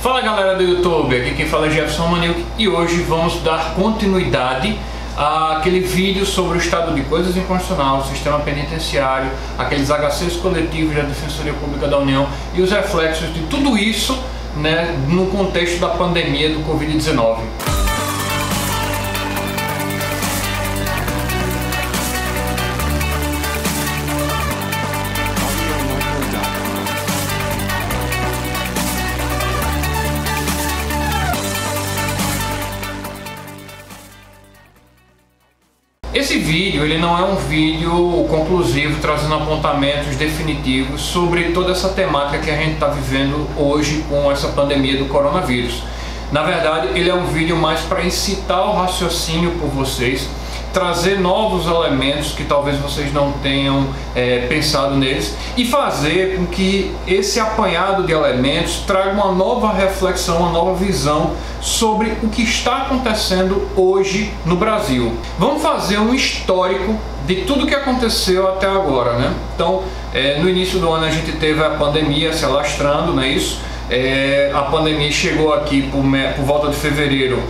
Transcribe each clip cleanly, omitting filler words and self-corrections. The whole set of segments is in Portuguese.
Fala galera do YouTube, aqui quem fala é Jefferson Manilk e hoje vamos dar continuidade àquele vídeo sobre o estado de coisas inconstitucional, o sistema penitenciário, aqueles HCs coletivos da Defensoria Pública da União e os reflexos de tudo isso, né, no contexto da pandemia do Covid-19. Esse vídeo ele não é um vídeo conclusivo trazendo apontamentos definitivos sobre toda essa temática que a gente está vivendo hoje com essa pandemia do coronavírus. Na verdade, ele é um vídeo mais para incitar o raciocínio por vocês, trazer novos elementos que talvez vocês não tenham pensado neles e fazer com que esse apanhado de elementos traga uma nova reflexão, uma nova visão sobre o que está acontecendo hoje no Brasil. Vamos fazer um histórico de tudo que aconteceu até agora, né? Então, no início do ano a gente teve a pandemia se alastrando, não é isso? A pandemia chegou aqui por volta de fevereiro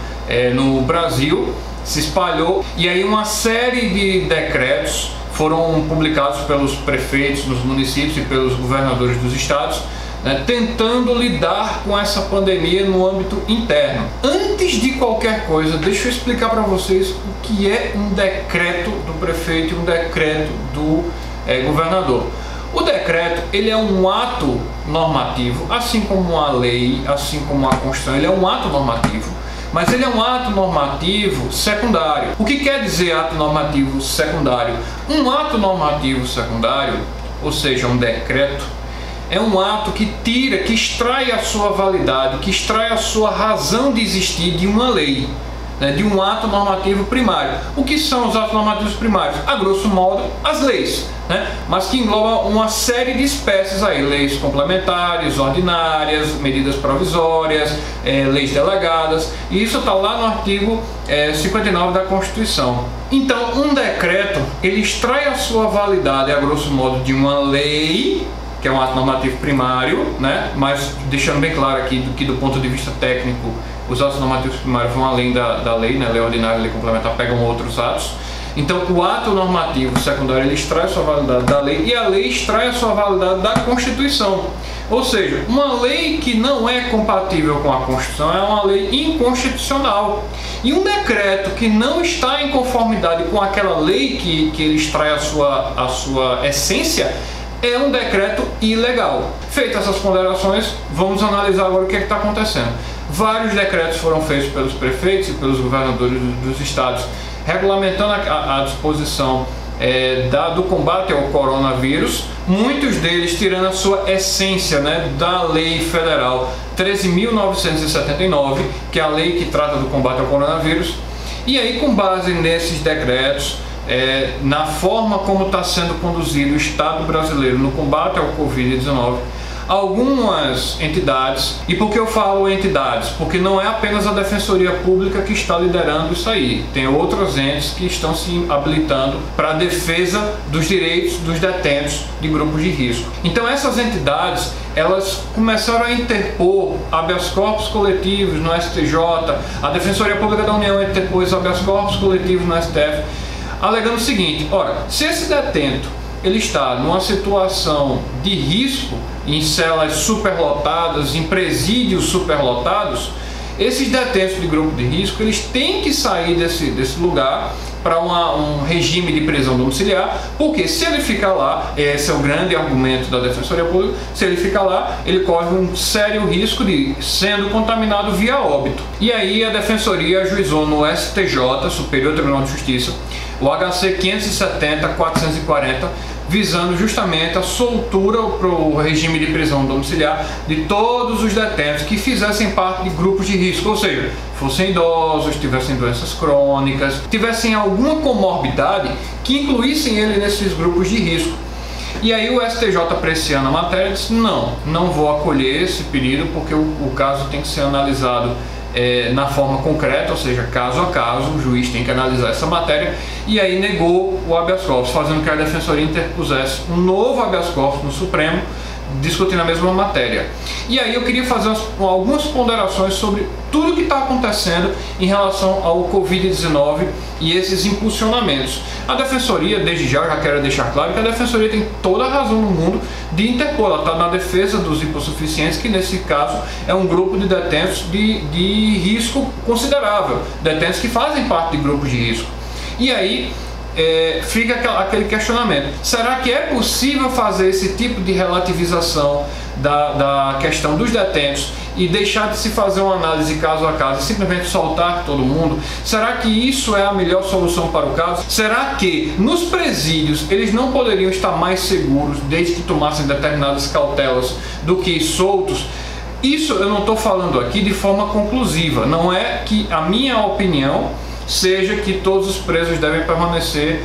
no Brasil, se espalhou e aí uma série de decretos foram publicados pelos prefeitos dos municípios e pelos governadores dos estados, né, tentando lidar com essa pandemia no âmbito interno. Antes de qualquer coisa, deixa eu explicar para vocês o que é um decreto do prefeito e um decreto do governador. O decreto ele é um ato normativo, assim como a lei, assim como a Constituição, ele é um ato normativo. Mas ele é um ato normativo secundário. O que quer dizer ato normativo secundário? Um ato normativo secundário, ou seja, um decreto, é um ato que que extrai a sua validade, que extrai a sua razão de existir de uma lei, né, de um ato normativo primário. O que são os atos normativos primários? A grosso modo, as leis, né, mas que englobam uma série de espécies aí, leis complementares, ordinárias, medidas provisórias, leis delegadas, e isso está lá no artigo 59 da Constituição. Então, um decreto, ele extrai a sua validade, a grosso modo, de uma lei, que é um ato normativo primário, né? Mas deixando bem claro aqui que do ponto de vista técnico, os atos normativos primários vão além da lei, né? Lei ordinária e lei complementar pegam outros atos. Então o ato normativo secundário ele extrai a sua validade da lei e a lei extrai a sua validade da Constituição. Ou seja, uma lei que não é compatível com a Constituição é uma lei inconstitucional. E um decreto que não está em conformidade com aquela lei que ele extrai a sua essência é um decreto ilegal. Feitas essas ponderações, vamos analisar agora o que está acontecendo. Vários decretos foram feitos pelos prefeitos e pelos governadores dos estados, regulamentando a disposição do combate ao coronavírus, muitos deles tirando a sua essência, né, da lei federal 13.979, que é a lei que trata do combate ao coronavírus. E aí, com base nesses decretos, na forma como está sendo conduzido o Estado brasileiro no combate ao Covid-19, algumas entidades, e por que eu falo entidades? Porque não é apenas a Defensoria Pública que está liderando isso aí, tem outros entes que estão se habilitando para a defesa dos direitos dos detentos de grupos de risco. Então essas entidades, elas começaram a interpor habeas corpus coletivos no STJ, a Defensoria Pública da União interpôs habeas corpus coletivos no STF, alegando o seguinte: ora, se esse detento ele está numa situação de risco, em celas superlotadas, em presídios superlotados, esses detentos de grupo de risco, eles têm que sair desse lugar para um regime de prisão domiciliar, porque se ele ficar lá, esse é o grande argumento da Defensoria Pública, se ele ficar lá, ele corre um sério risco de sendo contaminado via óbito. E aí a Defensoria ajuizou no STJ, Superior Tribunal de Justiça, o HC 570-440, visando justamente a soltura para o regime de prisão domiciliar de todos os detentos que fizessem parte de grupos de risco, ou seja, fossem idosos, tivessem doenças crônicas, tivessem alguma comorbidade que incluíssem ele nesses grupos de risco. E aí o STJ, apreciando a matéria, disse: não vou acolher esse pedido, porque o caso tem que ser analisado na forma concreta, ou seja, caso a caso, o juiz tem que analisar essa matéria, e aí negou o habeas corpus, fazendo que a Defensoria interpusesse um novo habeas corpus no Supremo, discutindo a mesma matéria. E aí eu queria fazer algumas ponderações sobre tudo que está acontecendo em relação ao Covid-19 e esses impulsionamentos. A Defensoria, desde já quero deixar claro que a Defensoria tem toda a razão no mundo de interpor, ela está na defesa dos hipossuficientes, que nesse caso é um grupo de detentos de risco considerável, detentos que fazem parte de grupos de risco. E aí fica aquele questionamento: será que é possível fazer esse tipo de relativização da questão dos detentos e deixar de se fazer uma análise caso a caso e simplesmente soltar todo mundo? Será que isso é a melhor solução para o caso? Será que nos presídios eles não poderiam estar mais seguros desde que tomassem determinadas cautelas do que soltos? Isso eu não estou falando aqui de forma conclusiva, não é que a minha opinião seja que todos os presos devem permanecer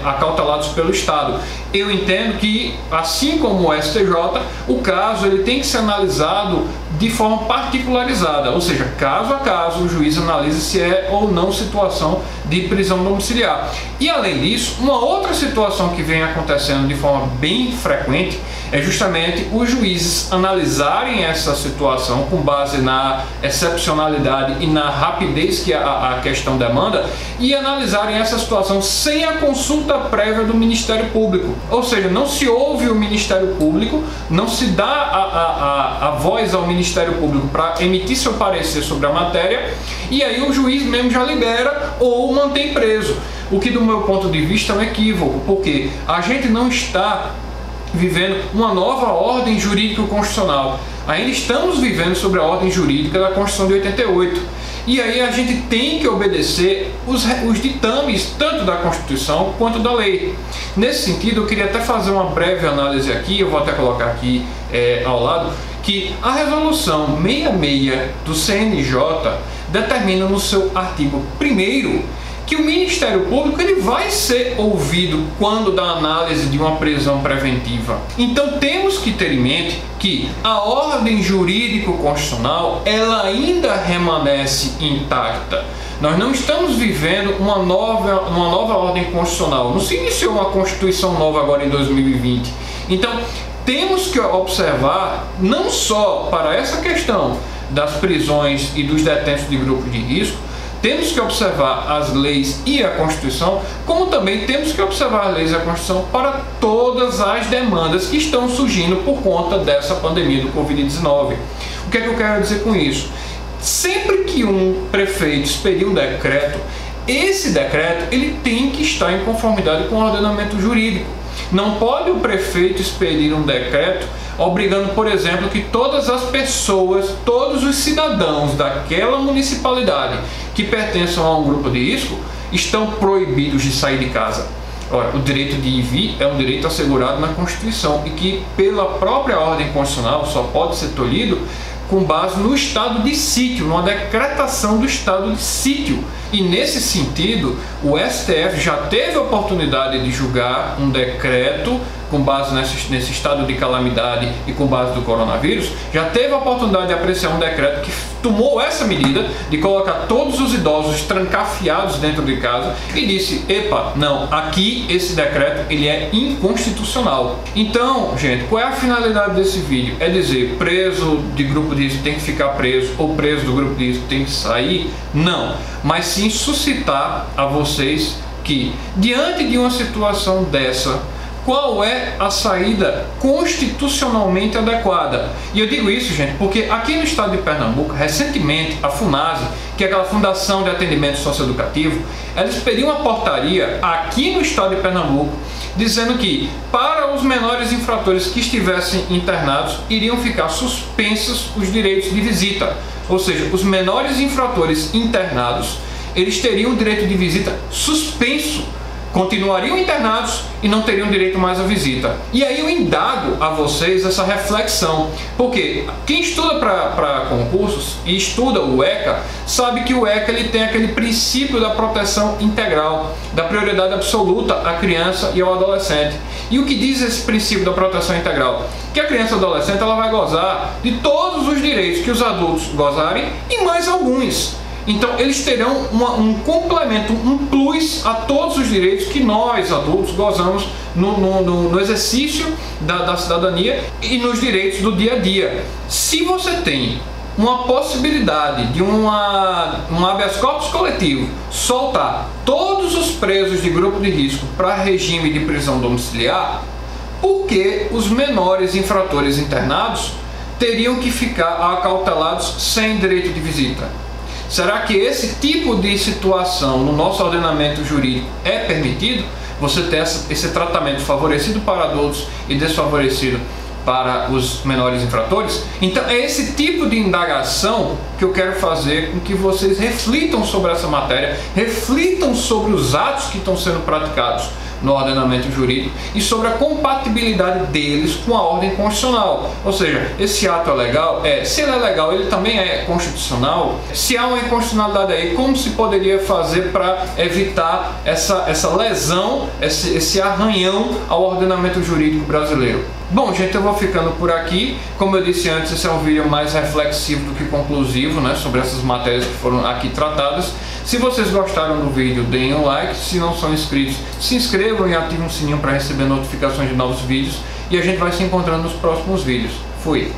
acautelados pelo Estado. Eu entendo que, assim como o STJ, o caso ele tem que ser analisado de forma particularizada, ou seja, caso a caso o juiz analisa se é ou não situação de prisão domiciliar. E além disso, uma outra situação que vem acontecendo de forma bem frequente é justamente os juízes analisarem essa situação com base na excepcionalidade e na rapidez que a questão demanda, e analisarem essa situação sem a consulta prévia do Ministério Público. Ou seja, não se ouve o Ministério Público, não se dá a voz ao Ministério Público para emitir seu parecer sobre a matéria, e aí o juiz mesmo já libera ou mantém preso. O que, do meu ponto de vista, é um equívoco, porque a gente não está vivendo uma nova ordem jurídico-constitucional. Ainda estamos vivendo sobre a ordem jurídica da Constituição de 88. E aí a gente tem que obedecer os ditames tanto da Constituição quanto da lei. Nesse sentido, eu queria até fazer uma breve análise aqui, eu vou até colocar aqui ao lado, que a resolução 66 do CNJ determina no seu artigo 1º que o Ministério Público ele vai ser ouvido quando da análise de uma prisão preventiva. Então temos que ter em mente que a ordem jurídico-constitucional ela ainda permanece intacta. Nós não estamos vivendo uma nova ordem constitucional. Não se iniciou uma Constituição nova agora em 2020. Então temos que observar não só para essa questão das prisões e dos detentos de grupo de risco, temos que observar as leis e a Constituição, como também temos que observar as leis e a Constituição para todas as demandas que estão surgindo por conta dessa pandemia do Covid-19. O que é que eu quero dizer com isso? Sempre que um prefeito expedir um decreto, esse decreto ele tem que estar em conformidade com o ordenamento jurídico. Não pode o prefeito expedir um decreto obrigando, por exemplo, que todas as pessoas, todos os cidadãos daquela municipalidade que pertençam a um grupo de risco estão proibidos de sair de casa. Ora, o direito de ir e vir é um direito assegurado na Constituição e que pela própria ordem constitucional só pode ser tolhido com base no estado de sítio, numa decretação do estado de sítio. E nesse sentido, o STF já teve a oportunidade de julgar um decreto com base nesse estado de calamidade e com base do coronavírus, já teve a oportunidade de apreciar um decreto que tomou essa medida de colocar todos os idosos trancafiados dentro de casa e disse: epa, não, aqui esse decreto ele é inconstitucional. Então, gente, qual é a finalidade desse vídeo? É dizer, preso de grupo de risco tem que ficar preso ou preso do grupo de risco tem que sair? Não, mas sim suscitar a vocês que, diante de uma situação dessa, qual é a saída constitucionalmente adequada? E eu digo isso, gente, porque aqui no estado de Pernambuco, recentemente, a FUNASE, que é aquela Fundação de Atendimento Socioeducativo, ela expediu uma portaria aqui no estado de Pernambuco, dizendo que, para os menores infratores que estivessem internados, iriam ficar suspensos os direitos de visita. Ou seja, os menores infratores internados, eles teriam o direito de visita suspenso, continuariam internados e não teriam direito mais à visita. E aí eu indago a vocês essa reflexão, porque quem estuda para concursos e estuda o ECA, sabe que o ECA ele tem aquele princípio da proteção integral, da prioridade absoluta à criança e ao adolescente. E o que diz esse princípio da proteção integral? Que a criança e o adolescente ela vai gozar de todos os direitos que os adultos gozarem e mais alguns. Então eles terão um complemento, um plus a todos os direitos que nós adultos gozamos no exercício da cidadania e nos direitos do dia a dia. Se você tem uma possibilidade de um habeas corpus coletivo soltar todos os presos de grupo de risco para regime de prisão domiciliar, por que os menores infratores internados teriam que ficar acautelados sem direito de visita? Será que esse tipo de situação no nosso ordenamento jurídico é permitido? Você ter esse tratamento favorecido para adultos e desfavorecido para os menores infratores? Então é esse tipo de indagação que eu quero fazer com que vocês reflitam sobre essa matéria, reflitam sobre os atos que estão sendo praticados no ordenamento jurídico e sobre a compatibilidade deles com a ordem constitucional. Ou seja, esse ato é legal? Se ele é legal, ele também é constitucional? Se há uma inconstitucionalidade aí, como se poderia fazer para evitar essa lesão, esse arranhão ao ordenamento jurídico brasileiro? Bom, gente, eu vou ficando por aqui. Como eu disse antes, esse é um vídeo mais reflexivo do que conclusivo, né, sobre essas matérias que foram aqui tratadas. Se vocês gostaram do vídeo, deem um like. Se não são inscritos, se inscrevam e ativem o sininho para receber notificações de novos vídeos. E a gente vai se encontrando nos próximos vídeos. Fui!